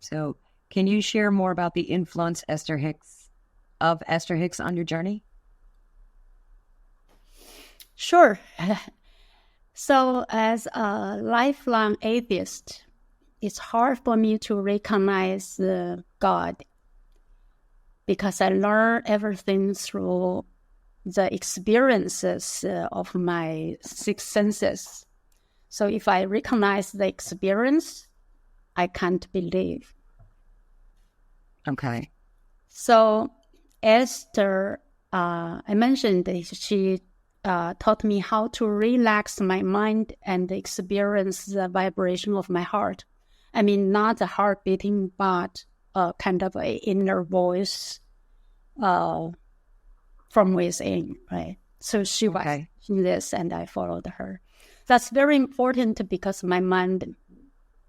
So can you share more about the influence of Esther Hicks on your journey? Sure. So as a lifelong atheist, it's hard for me to recognize God because I learn everything through the experiences of my six senses. So if I recognize the experience, I can't believe. Okay. So Esther, I mentioned that she taught me how to relax my mind and experience the vibration of my heart. I mean, not the heart beating, but kind of an inner voice from within, right? So she was teaching this and I followed her. That's very important because my mind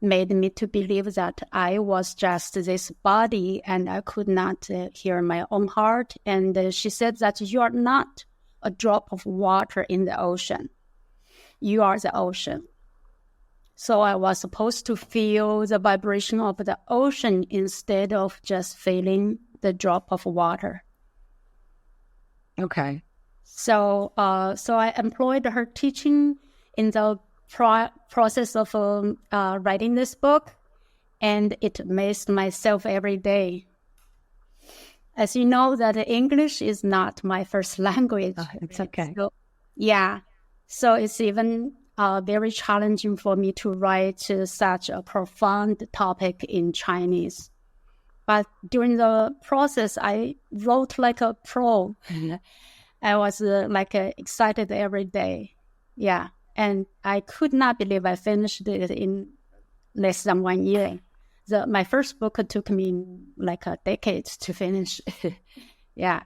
made me to believe that I was just this body and I could not hear my own heart. And she said that you are not a drop of water in the ocean. You are the ocean. So I was supposed to feel the vibration of the ocean instead of just feeling the drop of water. Okay. So I employed her teaching in the process of writing this book, and it amazed myself every day. As you know, that English is not my first language. It's okay. So, yeah. So it's even very challenging for me to write such a profound topic in Chinese. But during the process, I wrote like a pro. I was excited every day. Yeah. And I could not believe I finished it in less than 1 year. My first book took me like a decade to finish. Yeah.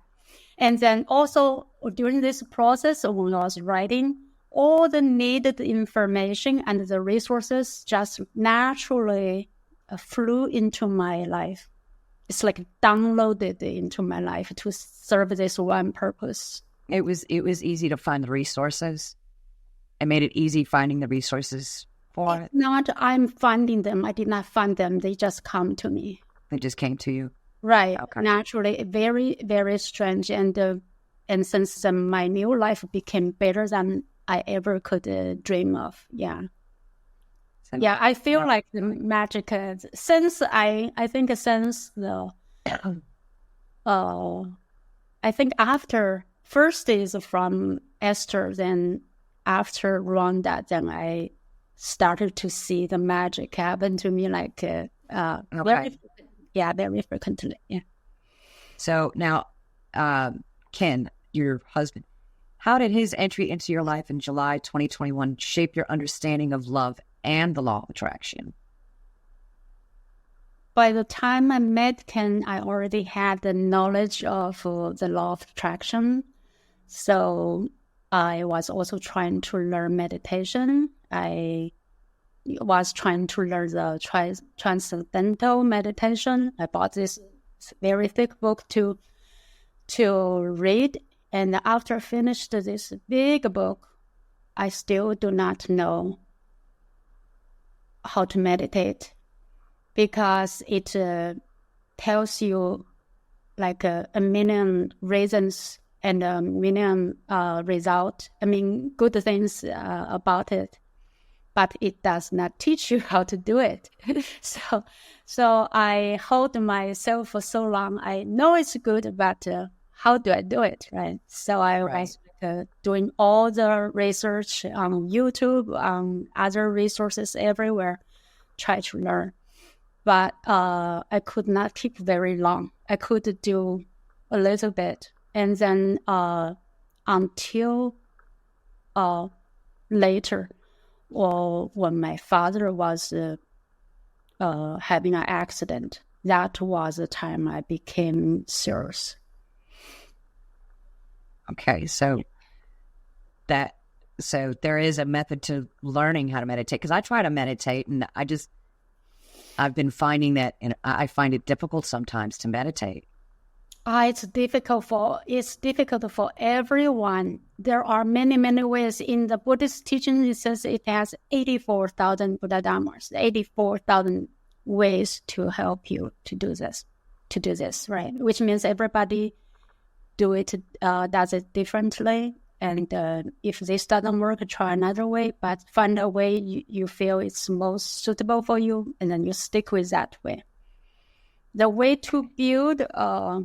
And then also during this process, when I was writing, all the needed information and the resources just naturally flew into my life. It's like downloaded into my life to serve this one purpose. It was easy to find the resources. It made it easy finding the resources for it. Not I'm finding them. I did not find them. They just come to me. They just came to you. Right. Okay. Naturally, very, very strange. And since my new life became better than I ever could dream of. Yeah. Yeah, I feel like the magic since I think since the I think after first is from Esther, then after Rhonda, then I started to see the magic happen to me like very frequently. Yeah. So now, Ken, your husband, how did his entry into your life in July 2021 shape your understanding of love and the law of attraction? By the time I met Ken, I already had the knowledge of the law of attraction. So I was also trying to learn meditation. I was trying to learn the transcendental meditation. I bought this very thick book to read. And after I finished this big book, I still do not know how to meditate because it tells you like a million reasons and a million results. I mean, good things about it, but it does not teach you how to do it. So I hold myself for so long. I know it's good, but how do I do it, right? So I was doing all the research on YouTube, on other resources everywhere, try to learn. But I could not keep very long. I could do a little bit. And then until later, when my father was having an accident, that was the time I became serious. Okay, so there is a method to learning how to meditate, because I try to meditate and I've been finding that, and I find it difficult sometimes to meditate. It's difficult for everyone. There are many, many ways. In the Buddhist teaching, it says it has 84,000 Buddha Dhammas, 84,000 ways to help you to do this, right? Which means everybody does it differently. And if this doesn't work, try another way, but find a way you feel it's most suitable for you, and then you stick with that way. The way to build a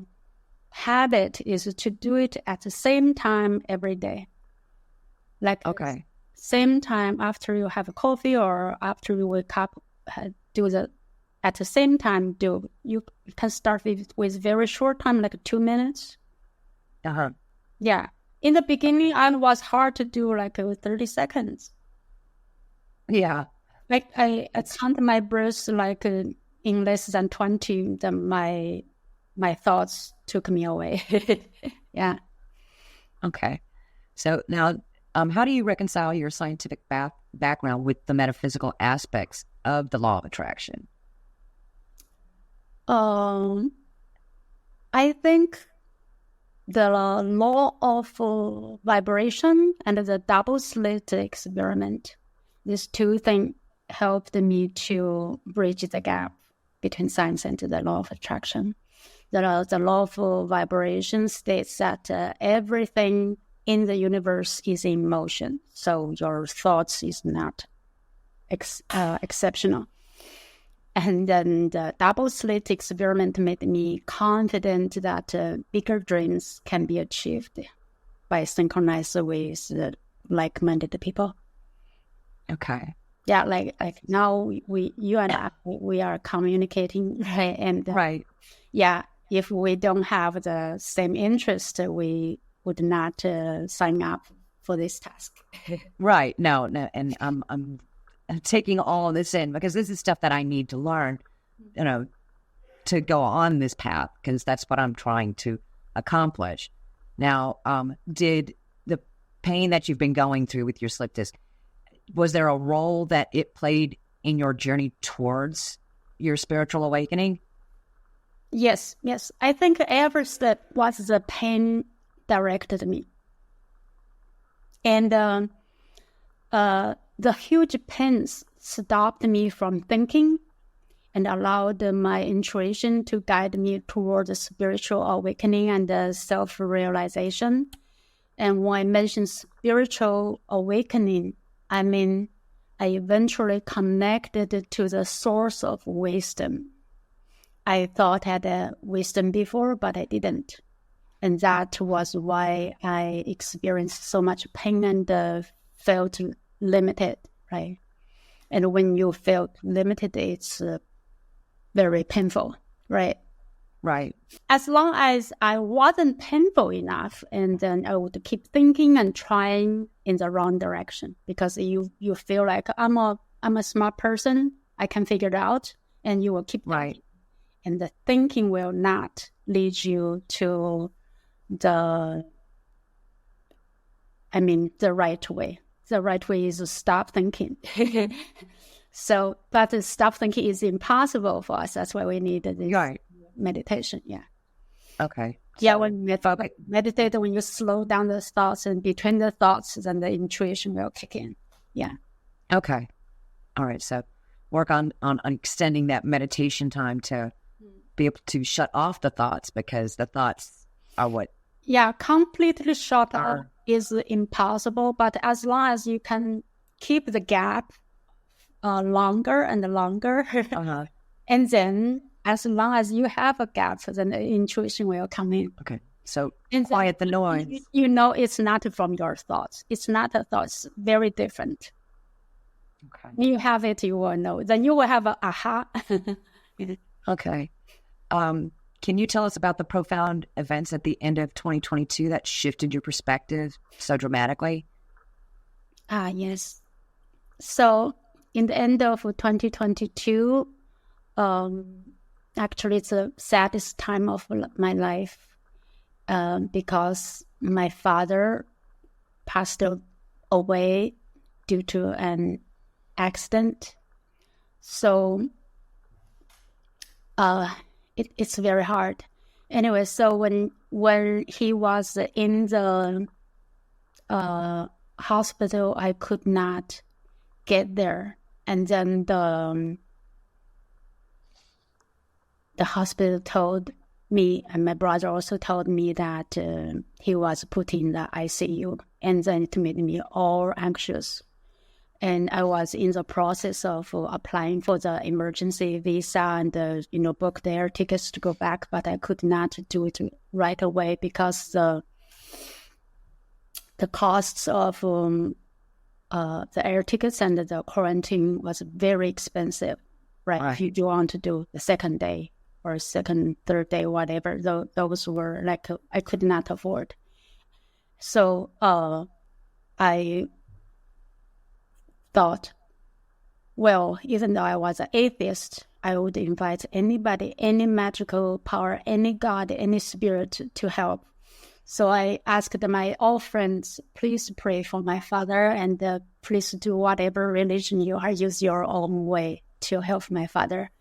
habit is to do it at the same time every day. Like same time after you have a coffee or after you wake up, at the same time. You can start with very short time, like 2 minutes. Yeah. In the beginning, it was hard to do like 30 seconds. Yeah. Like I count my breaths like in less than 20, then my thoughts took me away. Yeah. Okay. So now, how do you reconcile your scientific background with the metaphysical aspects of the law of attraction? I think the law of vibration and the double slit experiment, these two things helped me to bridge the gap between science and the law of attraction. The law of vibration states that everything in the universe is in motion, so your thoughts is not exceptional. And then the double slit experiment made me confident that bigger dreams can be achieved by synchronizing with like-minded people. Okay. Yeah, like now you and I, we are communicating, right? And right. Yeah, if we don't have the same interest, we would not sign up for this task. Right. No, and I'm taking all of this in because this is stuff that I need to learn, to go on this path, because that's what I'm trying to accomplish. Now, did the pain that you've been going through with your slip disc, was there a role that it played in your journey towards your spiritual awakening? Yes. I think every step was the pain directed me. And the huge pains stopped me from thinking and allowed my intuition to guide me towards spiritual awakening and self-realization. And when I mention spiritual awakening, I mean I eventually connected to the source of wisdom. I thought I had wisdom before, but I didn't. And that was why I experienced so much pain and felt limited, right? And when you felt limited, it's very painful, right? Right. As long as I wasn't painful enough, and then I would keep thinking and trying in the wrong direction, because you feel like I'm a smart person, I can figure it out, and you will keep thinking. Right. And the thinking will not lead you to the right way. The right way is to stop thinking. So, but stop thinking is impossible for us. That's why we need this meditation. Yeah. Okay. Yeah, when you meditate, when you slow down the thoughts, and between the thoughts, then the intuition will kick in. Yeah. Okay. All right. So work on extending that meditation time to be able to shut off the thoughts, because the thoughts are what? Yeah, completely shut off is impossible, but as long as you can keep the gap longer and longer, and then as long as you have a gap, then the intuition will come in. Okay, so quiet the noise. You know it's not from your thoughts. It's not a thought. It's very different. Okay. When you have it, you will know. Then you will have a aha. Okay. Can you tell us about the profound events at the end of 2022 that shifted your perspective so dramatically? Yes. So in the end of 2022, actually it's the saddest time of my life, because my father passed away due to an accident. So it's very hard. Anyway, so when he was in the hospital, I could not get there, and then the hospital told me, and my brother also told me that he was put in the ICU, and then it made me all anxious. And I was in the process of applying for the emergency visa and, book the air tickets to go back, but I could not do it right away because the costs of the air tickets and the quarantine was very expensive, right? If you do want to do the second day or second, third day, whatever, those were like I could not afford. So I thought, well, even though I was an atheist, I would invite anybody, any magical power, any God, any spirit to help. So I asked my old friends, please pray for my father and please do whatever religion you are, use your own way to help my father.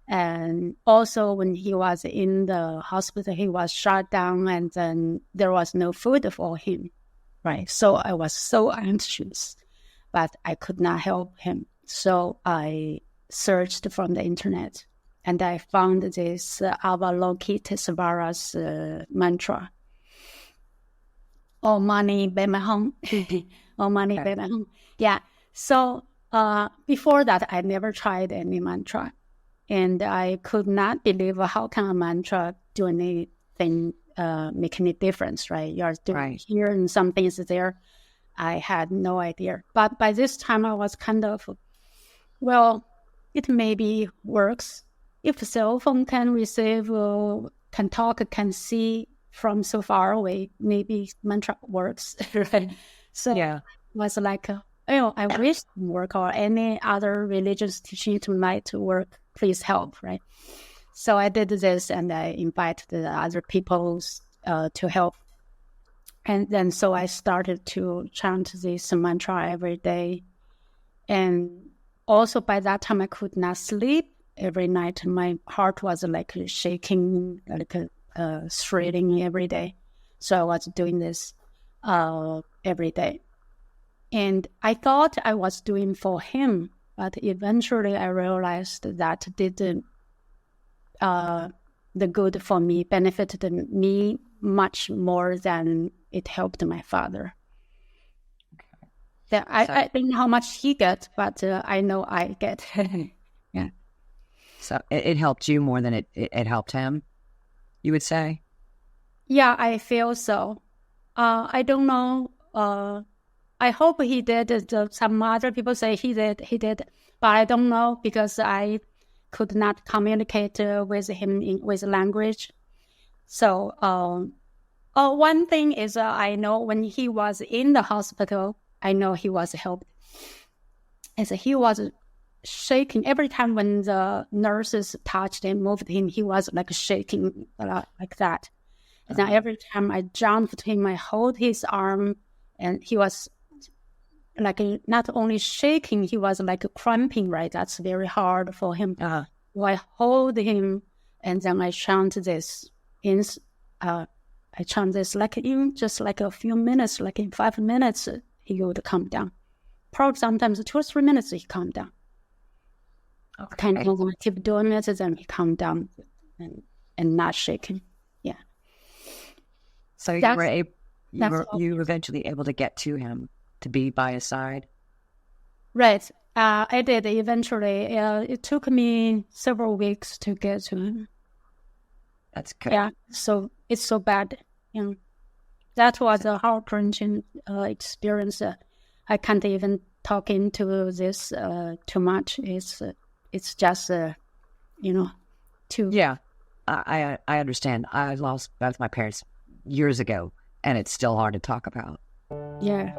And also when he was in the hospital, he was shut down and then there was no food for him, right? So I was so anxious, but I could not help him. So I searched from the internet and I found this Avalokitesvara's mantra. All money, buy my home. All money, buy my home. Yeah. So before that, I never tried any mantra. And I could not believe how can a mantra do anything, make any difference, right? You're doing here and some things there. I had no idea. But by this time, I was kind of, well, it maybe works. If a cell phone can receive, can talk, can see from so far away, maybe mantra works, right? So it was like, I wish it work or any other religious teaching might work. Please help, right? So I did this and I invited the other people to help. And then so I started to chant this mantra every day. And also by that time I could not sleep every night. My heart was like shaking, like thrilling every day. So I was doing this every day. And I thought I was doing for him, but eventually I realized that the good for me benefited me much more than it helped my father. Okay. I don't know how much he gets, but I know I get. Yeah. So it helped you more than it helped him, you would say? Yeah, I feel so. I don't know. I hope he did. Some other people say he did, but I don't know because I could not communicate with him with language. So, one thing is I know when he was in the hospital, I know he was helped. As he was shaking every time when the nurses touched him, moved him, he was like shaking like that. And then every time I jumped to him, I hold his arm, and he was like not only shaking, he was like cramping, right? That's very hard for him. So I hold him, and then I chant this. I chant this like in just like a few minutes, like in 5 minutes, he would calm down. Probably sometimes 2 or 3 minutes, he calmed down. Okay. Kind of when I keep doing it, then he calmed down and not shaking. Yeah. So you were eventually able to get to him, to be by his side? Right. I did eventually. It took me several weeks to get to him. That's good. Yeah. So it's so bad. That was a heart-wrenching experience. I can't even talk into this too much. It's just too. Yeah, I understand. I lost both my parents years ago, and it's still hard to talk about. Yeah.